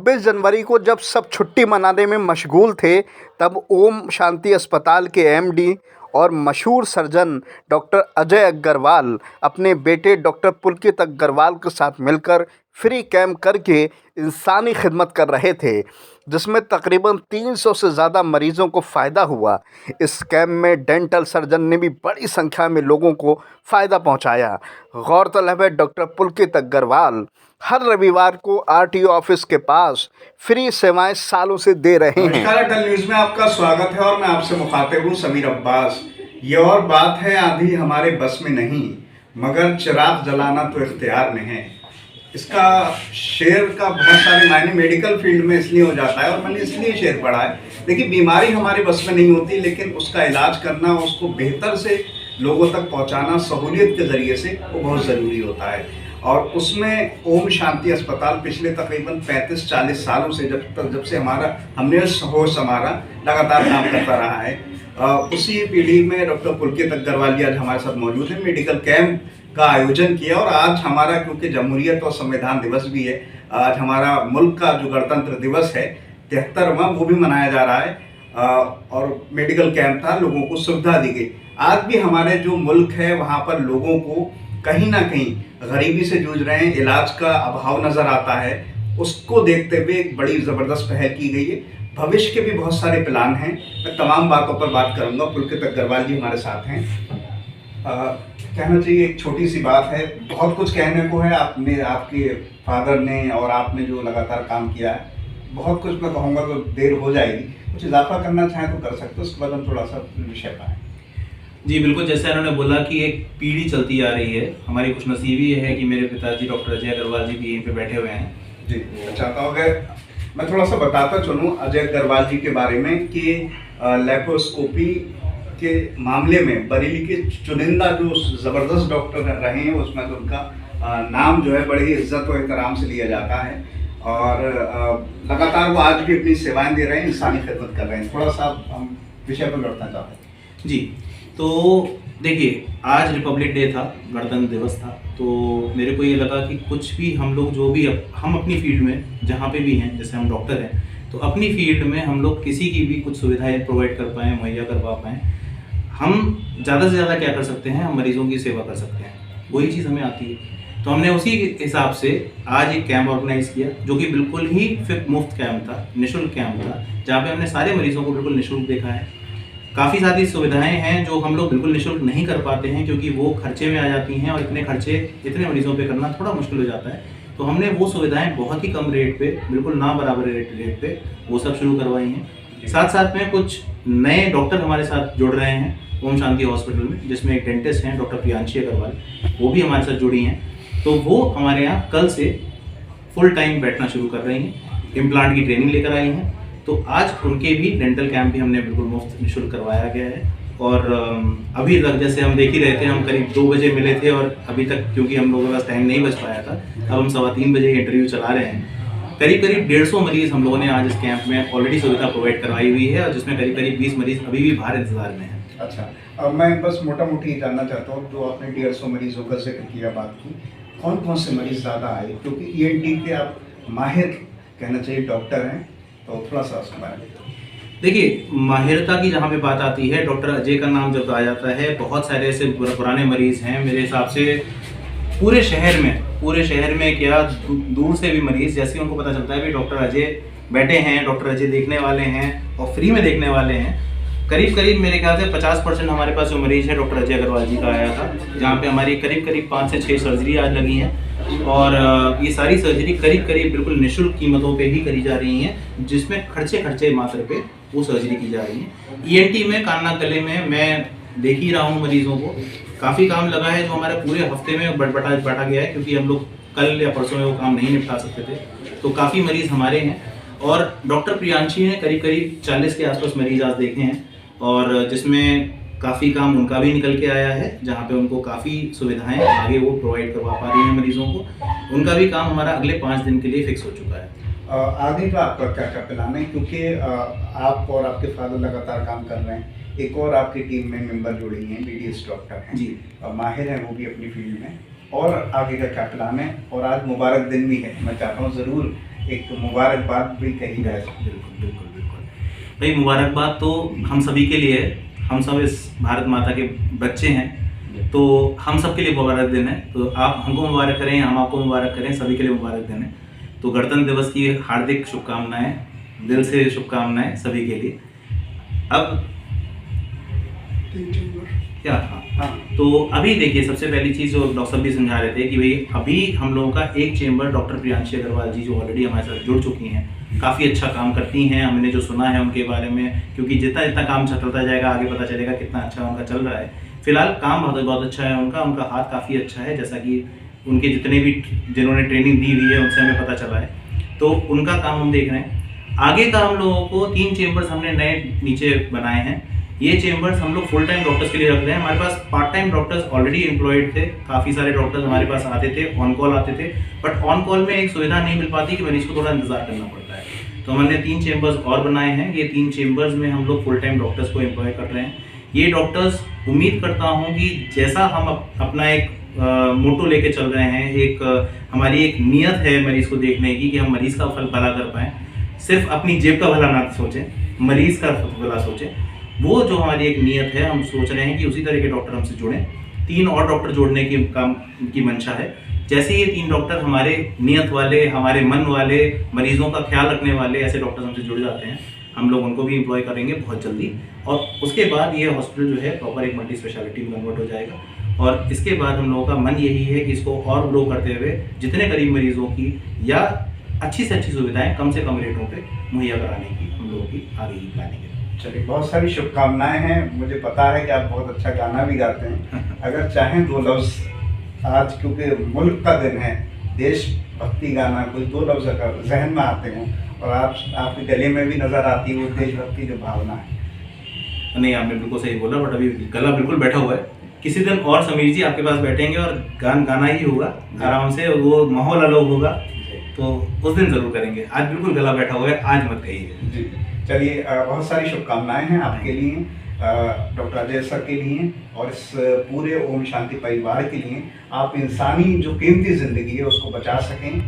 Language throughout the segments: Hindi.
26 जनवरी को जब सब छुट्टी मनाने में मशगूल थे, तब ओम शांति अस्पताल के एमडी और मशहूर सर्जन डॉक्टर अजय अग्रवाल अपने बेटे डॉक्टर पुलकित अग्रवाल के साथ मिलकर फ्री कैंप करके इंसानी खिदमत कर रहे थे, जिसमें तकरीबन 300 से ज़्यादा मरीज़ों को फ़ायदा हुआ। इस कैंप में डेंटल सर्जन ने भी बड़ी संख्या में लोगों को फ़ायदा पहुंचाया। गौरतलब है, डॉक्टर पुलकित अग्रवाल हर रविवार को आरटीओ ऑफिस के पास फ्री सेवाएं सालों से दे रहे हैं। अटल न्यूज में आपका स्वागत है और मैं आपसे मुखातिब हूँ समीर अब्बास। ये और बात है, आंधी हमारे बस में नहीं, मगर चिराग जलाना तो इख्तियार में है। इसका शेर का बहुत सारे मायने मेडिकल फील्ड में इसलिए हो जाता है और मैंने इसलिए शेर पढ़ा है। देखिए, बीमारी हमारे बस में नहीं होती, लेकिन उसका इलाज करना, उसको बेहतर से लोगों तक पहुंचाना सहूलियत के ज़रिए से वो बहुत ज़रूरी होता है। और उसमें ओम शांति अस्पताल पिछले तकरीबन 35-40 सालों से जब से हमने होश हमारा लगातार काम करता रहा है, उसी पीढ़ी में डॉक्टर पुलकित अग्रवाल जी आज हमारे साथ मौजूद हैं। मेडिकल कैंप का आयोजन किया और आज हमारा, क्योंकि जमहूरियत और संविधान दिवस भी है, आज हमारा मुल्क का जो गणतंत्र दिवस है 73वां, वो भी मनाया जा रहा है। और मेडिकल कैंप था, लोगों को सुविधा दी गई। आज भी हमारे जो मुल्क है वहाँ पर लोगों को कहीं ना कहीं गरीबी से जूझ रहे हैं, इलाज का अभाव नज़र आता है। उसको देखते हुए एक बड़ी ज़बरदस्त पहल की गई है। भविष्य के भी बहुत सारे प्लान हैं, मैं तमाम बातों पर बात करूंगा। पुलकित अग्रवाल जी हमारे साथ हैं। कहना चाहिए एक छोटी सी बात है, बहुत कुछ कहने को है। आपके फादर ने और आपने जो लगातार काम किया है, बहुत कुछ मैं कहूँगा तो देर हो जाएगी। कुछ इजाफा करना चाहें तो कर सकते हो, उसके बाद हम थोड़ा सा विषय पाएँ। जी बिल्कुल, जैसे उन्होंने बोला कि एक पीढ़ी चलती आ रही है। हमारी खुशनसीबी है कि मेरे पिताजी डॉक्टर अजय अग्रवाल जी भी यहीं पे बैठे हुए हैं। जी, चाहता हूँ अगर मैं थोड़ा सा बताता चलूँ अजय अग्रवाल जी के बारे में कि लैप्रोस्कोपी के मामले में बरेली के चुनिंदा जो ज़बरदस्त डॉक्टर रहे हैं, उसमें तो उनका नाम जो है बड़ी ही इज्जत और एहतराम से लिया जाता है। और लगातार वो आज भी अपनी सेवाएं दे रहे हैं, इंसानी खिदमत कर रहे हैं। थोड़ा सा हम विषय पर लौटना चाहते हैं। जी, तो देखिए, आज रिपब्लिक डे था, गणतंत्र दिवस था, तो मेरे को ये लगा कि कुछ भी हम लोग जो भी हम अपनी फील्ड में जहाँ पे भी हैं, जैसे हम डॉक्टर हैं, तो अपनी फील्ड में हम लोग किसी की भी कुछ सुविधाएं प्रोवाइड कर पाएँ, मुहैया करवा पाएँ। हम ज़्यादा से ज़्यादा क्या कर सकते हैं, हम मरीज़ों की सेवा कर सकते हैं, वही चीज़ हमें आती है। तो हमने उसी हिसाब से आज एक कैंप ऑर्गेनाइज़ किया, जो कि बिल्कुल ही मुफ्त कैंप था, निःशुल्क कैंप था, जहाँ पे हमने सारे मरीज़ों को बिल्कुल निःशुल्क देखा है। काफ़ी सारी सुविधाएं हैं जो हम लोग बिल्कुल निःशुल्क नहीं कर पाते हैं, क्योंकि वो खर्चे में आ जाती हैं और इतने खर्चे इतने मरीज़ों पे करना थोड़ा मुश्किल हो जाता है। तो हमने वो सुविधाएं बहुत ही कम रेट पे, बिल्कुल ना बराबर रेट पे वो सब शुरू करवाई हैं। साथ साथ में कुछ नए डॉक्टर हमारे साथ जुड़ रहे हैं ओम शांति हॉस्पिटल में, जिसमें एक डेंटिस्ट हैं डॉक्टर प्रियांशी अग्रवाल, वो भी हमारे साथ जुड़ी हैं। तो वो हमारे यहाँ कल से फुल टाइम बैठना शुरू कर रही हैं, इम्प्लांट की ट्रेनिंग लेकर आई हैं। तो आज उनके भी डेंटल कैंप भी हमने बिल्कुल मुफ्त निःशुल्क करवाया गया है। और अभी तक जैसे हम देख ही रहे थे, हम करीब 2 बजे मिले थे और अभी तक क्योंकि हम लोगों के पास टाइम नहीं बच पाया था, अब हम 3:15 बजे इंटरव्यू चला रहे हैं। करीब 150 मरीज़ हम लोगों ने आज इस कैंप में ऑलरेडी सुविधा प्रोवाइड करवाई हुई है, और जिसमें करीब 20 मरीज़ अभी भी बाहर इंतजार में हैं। अच्छा, अब मैं बस मोटा मोटी जानना चाहता हूँ, जो आपने 150 मरीजों का जिक्र किया, बात की, कौन कौन से मरीज ज़्यादा आए? क्योंकि ENT के आप माहिर कहना चाहिए डॉक्टर हैं, तो थोड़ा सा उसके बारे में। देखिए, माहिरता की जहाँ पे बात आती है, डॉक्टर अजय का नाम जब आ जाता है, बहुत सारे ऐसे पुराने मरीज़ हैं मेरे हिसाब से पूरे शहर में क्या दूर से भी मरीज़, जैसे ही उनको पता चलता है भी डॉक्टर अजय बैठे हैं, डॉक्टर अजय देखने वाले हैं और फ्री में देखने वाले हैं, करीब मेरे ख्याल से 50% हमारे पास जो मरीज़ है डॉक्टर अजय अग्रवाल जी का आया था, जहाँ पे हमारी करीब 5 से 6 सर्जरी आज लगी हैं। और ये सारी सर्जरी करीब बिल्कुल निःशुल्क कीमतों पे ही करी जा रही हैं, जिसमें खर्चे मात्र पे वो सर्जरी की जा रही है। ENT में, कान नाक गले में मैं देख ही रहा हूँ मरीज़ों को, काफ़ी काम लगा है, जो हमारे पूरे हफ्ते में बांटा गया है, क्योंकि हम लोग कल या परसों में वो काम नहीं निपटा सकते थे। तो काफ़ी मरीज़ हमारे हैं, और डॉक्टर प्रियांशी ने करीब 40 के आसपास मरीज़ आज देखे हैं, और जिसमें काफ़ी काम उनका भी निकल के आया है, जहाँ पे उनको काफ़ी सुविधाएं आगे वो प्रोवाइड करवा पा रही हैं मरीज़ों को। उनका भी काम हमारा अगले 5 दिन के लिए फिक्स हो चुका है। आगे का आपका क्या क्या प्लान है? क्योंकि आप और आपके फादर लगातार काम कर रहे हैं, एक और आपकी टीम में मेंबर जुड़ी हैं, BDS डॉक्टर हैं जी, माहिर हैं वो भी अपनी फील्ड में, और आगे का क्या प्लान है? और आज मुबारक दिन भी है, मैं चाहता हूँ ज़रूर एक मुबारकबाद भी कही जाए। बिल्कुल बिल्कुल बिल्कुल भाई, मुबारकबाद तो हम सभी के लिए है। हम सब इस भारत माता के बच्चे हैं, तो हम सब के लिए मुबारक दिन है। तो आप हमको मुबारक करें, हम आपको मुबारक करें, सभी के लिए मुबारक दिन है। तो गणतंत्र दिवस की हार्दिक शुभकामनाएं, दिल से शुभकामनाएं सभी के लिए। अब क्या था? हाँ, तो अभी देखिए, सबसे पहली चीज़ जो डॉक्टर साहब भी समझा रहे थे कि भाई अभी हम लोगों का एक चेंबर डॉक्टर प्रियांशी अग्रवाल जी जो ऑलरेडी हमारे साथ जुड़ चुकी हैं, काफ़ी अच्छा काम करती हैं। हमने जो सुना है उनके बारे में, क्योंकि जितना जितना काम चलता जाएगा आगे पता चलेगा कितना अच्छा उनका चल रहा है। फिलहाल काम बहुत बहुत अच्छा है उनका हाथ काफ़ी अच्छा है, जैसा कि उनके जितने भी जिन्होंने ट्रेनिंग दी हुई है उनसे हमें पता चला है। तो उनका काम हम देख रहे हैं। आगे का हम लोगों को 3 चेंबर्स हमने नए नीचे बनाए हैं। ये चेंबर्स हम लोग फुल टाइम डॉक्टर्स के लिए रख रहे हैं। हमारे पास part time doctors already employed थे, काफ़ी सारे डॉक्टर्स हमारे पास आते थे, ऑन कॉल आते थे, बट ऑन कॉल में एक सुविधा नहीं मिल पाती कि मरीज को थोड़ा इंतजार करना पड़ता है। तो हमने 3 चेंबर्स और बनाए हैं। ये 3 चेंबर्स में हम लोग फुल टाइम डॉक्टर्स को एम्प्लॉय कर रहे हैं। ये डॉक्टर्स, उम्मीद करता हूँ कि जैसा हम अपना एक मोटो लेके चल रहे हैं, हमारी एक नियत है मरीज को देखने की कि हम मरीज का भला कर पाएँ, सिर्फ अपनी जेब का भला ना सोचें, मरीज का भला सोचें। वो जो हमारी एक नियत है, हम सोच रहे हैं कि उसी तरह के डॉक्टर हमसे जुड़ें। 3 और डॉक्टर जोड़ने की काम की मंशा है। जैसे ये 3 डॉक्टर हमारे नियत वाले, हमारे मन वाले, मरीजों का ख्याल रखने वाले ऐसे डॉक्टर्स हमसे जुड़ जाते हैं, हम लोग उनको भी एम्प्लॉय करेंगे बहुत जल्दी। और उसके बाद ये हॉस्पिटल जो है प्रॉपर एक मल्टी स्पेशलिटी में कन्वर्ट हो जाएगा। और इसके बाद हम लोगों का मन यही है कि इसको और ग्रो करते हुए जितने गरीब मरीजों की या अच्छी से अच्छी सुविधाएं कम से कम रेटों पे मुहैया कराने की हम लोगों की आगे की प्लानिंग है। चलिए, बहुत सारी शुभकामनाएं हैं। मुझे पता है कि आप बहुत अच्छा गाना भी गाते हैं। अगर चाहें 2 लफ्ज़ आज, क्योंकि मुल्क का दिन है, देशभक्ति गाना, कोई 2 लफ्ज़ अगर जहन में आते हों और आपके गले में भी नज़र आती है वो देशभक्ति जो भावना है। नहीं, आपने बिल्कुल सही बोला, बट अभी गला बिल्कुल बैठा हुआ है। किसी दिन और समीर जी आपके पास बैठेंगे और गाना ही होगा आराम से, वो माहौल अलग होगा, तो उस दिन ज़रूर करेंगे। आज बिल्कुल गला बैठा हुआ है, आज मत कहिए जी। चलिए, बहुत सारी शुभकामनाएं हैं आपके लिए, डॉक्टर अजय सर के लिए और इस पूरे ओम शांति परिवार के लिए। आप इंसानी जो कीमती ज़िंदगी है उसको बचा सकें,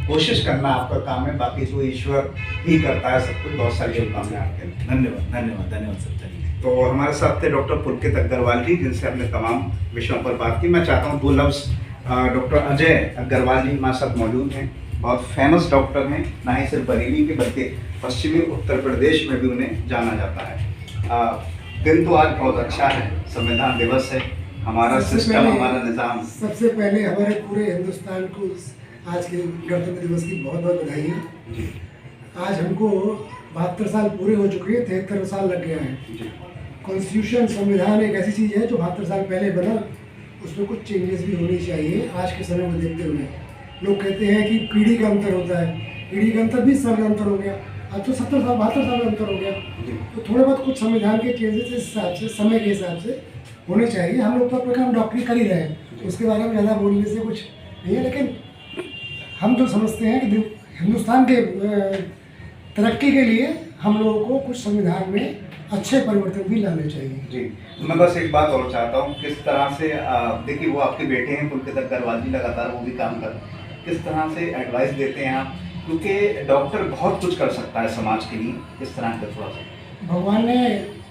कोशिश करना आपका काम है, बाकी तो ईश्वर ही करता है सब कुछ। बहुत सारी शुभकामनाएं आपके लिए। धन्यवाद धन्यवाद धन्यवाद सर। तो हमारे साथ थे डॉक्टर पुलकित अग्रवाल जी, जिनसे हमने तमाम विषयों पर बात की। मैं चाहता हूँ 2 लफ्ज़, डॉक्टर अजय अग्रवाल जी हमारे साथ मौजूद हैं, बहुत फेमस डॉक्टर हैं, ना ही सिर्फ बरेली के बल्कि पश्चिमी उत्तर प्रदेश में भी उन्हें जाना जाता है। दिन तो आज बहुत अच्छा है, संविधान दिवस है, हमारा सिस्टम, हमारा निज़ाम। सबसे पहले हमारे पूरे हिंदुस्तान को आज के गणतंत्र दिवस की बहुत बहुत बधाई है जी। आज हमको 72 साल पूरे हो चुके हैं, 73 साल लग गया है। कॉन्स्टिट्यूशन, संविधान एक ऐसी चीज़ है जो 72 साल पहले बना, उसमें कुछ चेंजेस भी होनी चाहिए आज के समय को देखते हुए। लोग कहते हैं कि पीढ़ी का अंतर होता है, पीढ़ी का अंतर 20 साल का अंतर हो गया, अब तो 70 साल 72 साल का अंतर हो गया। तो थोड़े बहुत कुछ संविधान के चेंजेस इस हिसाब से, समय के हिसाब से होने चाहिए। हम लोग तो अपना काम डॉक्टरी कर ही रहे हैं, उसके बारे में ज़्यादा बोलने से कुछ नहीं है, लेकिन हम जो समझते हैं कि हिंदुस्तान के तरक्की के लिए हम लोगों को कुछ संविधान में अच्छे परिवर्तन भी लाने चाहिए। जी, मैं बस एक बात और चाहता हूँ, किस तरह से देखिए वो आपके बेटे हैं पुलकित अग्रवाल जी, लगातार वो भी काम कर रहे हैं, किस तरह से एडवाइस देते हैं आप, क्योंकि डॉक्टर बहुत कुछ कर सकता है समाज के लिए, किस तरह का थोड़ा सा? भगवान ने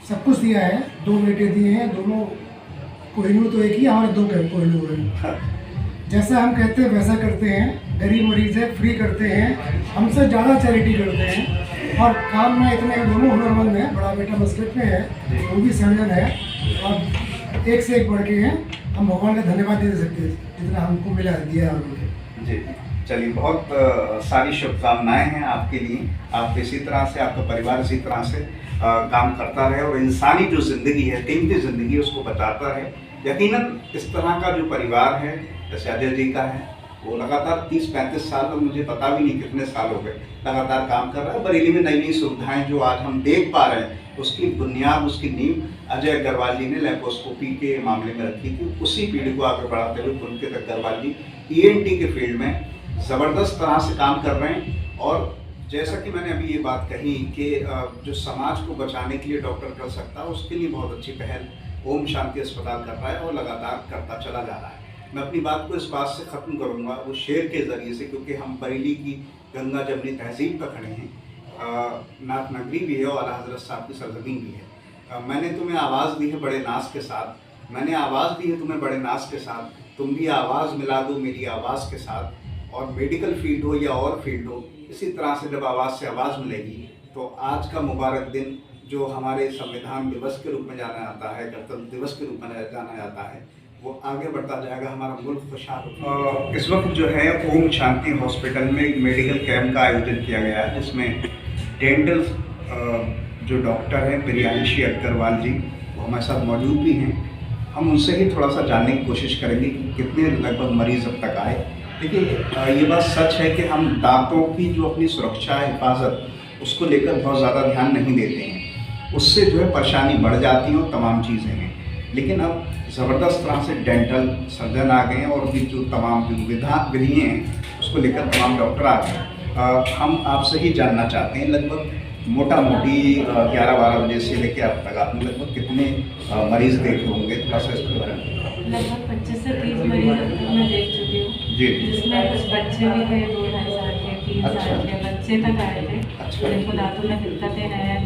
सब कुछ दिया है, 2 बेटे दिए हैं, दोनों कोहिनूर तो एक ही, हमारे 2 कोहिनूर हैं। जैसा हम कहते हैं वैसा करते हैं, गरीब मरीज है फ्री करते हैं, हमसे ज़्यादा चैरिटी करते हैं, और काम में इतने दोनों हुनरमंद हैं। बड़ा बेटा मस्कट में है, वो भी सर्जन है, और एक से एक बढ़ के हैं। हम भगवान का धन्यवाद दे सकते हैं जितना हमको मिला दिया उन्होंने। जी, चलिए, बहुत सारी शुभकामनाएं हैं आपके लिए। आप इसी तरह से, आपका परिवार इसी तरह से काम करता रहे और इंसानी जो ज़िंदगी है, कीमती ज़िंदगी, उसको बचाता रहे। यकीनन इस तरह का जो परिवार है, जैसे अजय जी का है, वो लगातार 30-35 साल, तो मुझे पता भी नहीं कितने साल हो गए, लगातार काम कर रहा है। बरेली में नई नई सुविधाएं जो आज हम देख पा रहे हैं, उसकी बुनियाद, उसकी नींव अजय अग्रवाल जी ने लेप्रोस्कोपी के मामले में रखी थी। उसी पीढ़ी को आगे बढ़ाते हुए पुलकित अग्रवाल जी ENT के फील्ड में ज़बरदस्त तरह से काम कर रहे हैं। और जैसा कि मैंने अभी ये बात कही कि जो समाज को बचाने के लिए डॉक्टर कर सकता है, उसके लिए बहुत अच्छी पहल ओम शांति अस्पताल कर रहा है और लगातार करता चला जा रहा है। मैं अपनी बात को इस बात से ख़त्म करूंगा, वो शेर के ज़रिए से, क्योंकि हम बरेली की गंगा जमनी तहजीब पर खड़े हैं। नाथ नगरी भी है और आला हज़रत साहब की सरजमीन भी है। मैंने तुम्हें आवाज़ दी है बड़े नाज के साथ, मैंने आवाज़ दी है तुम्हें बड़े नाज के साथ, तुम भी आवाज़ मिला दो मेरी आवाज़ के साथ। और मेडिकल फील्ड हो या और फील्ड हो, इसी तरह से जब आवाज़ से आवाज़ मिलेगी तो आज का मुबारक दिन जो हमारे संविधान दिवस के रूप में जाना जाता है, गणतंत्र दिवस के रूप में जाना जाता है, वो आगे बढ़ता जाएगा, हमारा मुल्क खुशहाल। इस वक्त जो है ओम शांति हॉस्पिटल में एक मेडिकल कैंप का आयोजन किया गया है, जिसमें डेंटल जो डॉक्टर हैं प्रियांशी अग्रवाल जी, वो हमारे साथ मौजूद भी हैं। हम उनसे ही थोड़ा सा जानने की कोशिश करेंगे कि कितने लगभग मरीज़ अब तक आए। देखिए, ये बात सच है कि हम दांतों की जो अपनी सुरक्षा हिफाजत उसको लेकर बहुत ज़्यादा ध्यान नहीं देते हैं, उससे जो है परेशानी बढ़ जाती है और तमाम चीज़ें हैं। लेकिन अब ज़बरदस्त तरह से डेंटल सर्जन आ गए हैं और भी जो तमाम विधियाँ हैं उसको लेकर तमाम डॉक्टर आ गए। हम आपसे ही जानना चाहते हैं, लगभग मोटा मोटी 11-12 बजे से लेकर अब तक आपने लगभग कितने मरीज़ देखे होंगे, थोड़ा सा इसके बारे में? लगभग 25 से 30 मरीज अब तक मैं देख चुकी हूँ जी। जिसमें कुछ बच्चे भी थे 2-2.5 साल के, 3 साल के बच्चे तक आए थे। अच्छा। जिनको दांतों में दिक्कतें हैं,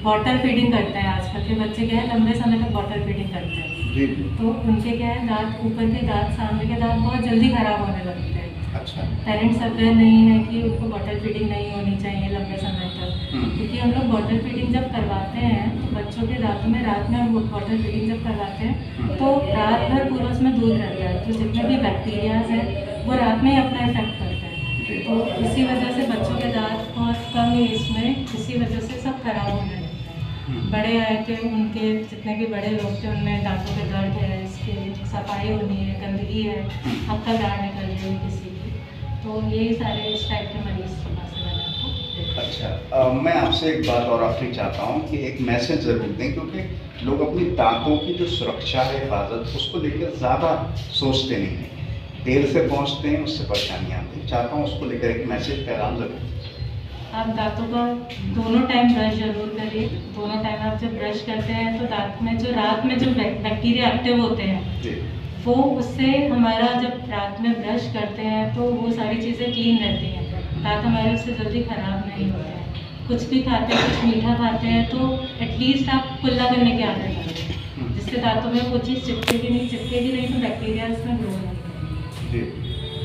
बॉटल फीडिंग करते हैं। आजकल के बच्चे क्या है, लंबे समय तक बॉटल फीडिंग करते हैं, जी। तो उनके क्या है, दांत ऊपर के दांत, सामने के दांत बहुत जल्दी खराब होने लगते हैं। अच्छा। पेरेंट्स अवेयर नहीं है कि उनको बॉटल फीडिंग नहीं होनी चाहिए लंबे समय तक, क्योंकि हम लोग बॉटल फीडिंग जब करवाते हैं तो बच्चों के दांतों में रात में हम बॉटल फीडिंग जब करवाते हैं तो रात भर पूरा उसमें दूध रहता है, तो जितने भी बैक्टीरियाज हैं वो रात में ही अपना इफेक्ट करते हैं। तो इसी वजह से बच्चों के दांत बहुत कम ही इसमें, इसी वजह से सब खराब होने लगते हैं। बड़े आए थे, उनके जितने भी बड़े लोग थे उनमें दांतों पे दर्द है, इसकी सफाई होनी है, गंदगी है, अक्कल दाढ़ निकल रही है किसी की, तो यही सारे इस टाइप के मरीज के पास मैंने आपको देखा। अच्छा, मैं आपसे एक बात और आखिरी चाहता हूँ कि एक मैसेज ज़रूर दें, क्योंकि लोग अपनी दांतों की जो सुरक्षा है, हिफाजत, उसको लेकर ज़्यादा सोचते नहीं हैं, देर से पहुँचते हैं, उससे परेशानियाँ आती हैं। चाहता हूँ उसको लेकर एक मैसेज पैगाम ज़रूर। आप दांतों का दोनों टाइम ब्रश जरूर करिए। दोनों टाइम आप जब ब्रश करते हैं तो दांत में जो रात में जो बैक्टीरिया एक्टिव होते हैं जी। वो उससे हमारा जब रात में ब्रश करते हैं तो वो सारी चीज़ें क्लीन रहती हैं, दांत हमारे उससे जल्दी ख़राब नहीं होते हैं। कुछ भी खाते हैं, कुछ मीठा खाते हैं तो एटलीस्ट आप कुल्ला करने की आदत करें, जिससे दांतों में वो चीज़ चिपकेगी नहीं तो बैक्टीरिया इसमें ग्रो नहीं करेंगे। जी,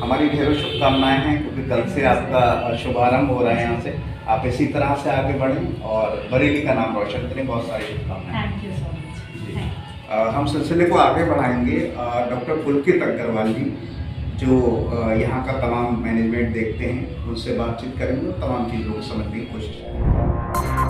हमारी ढेरों शुभकामनाएं हैं, क्योंकि कल से आपका शुभारंभ हो रहा है यहाँ से। आप इसी तरह से आगे बढ़ें और बरेली का नाम रोशन करें। बहुत सारी शुभकामनाएं। Thank you so much. हम सिलसिले को आगे बढ़ाएंगे। डॉक्टर पुलकित अग्रवाल जी, जो यहाँ का तमाम मैनेजमेंट देखते हैं, उनसे बातचीत करेंगे और तमाम चीज़ों को समझने की कोशिश करेंगे।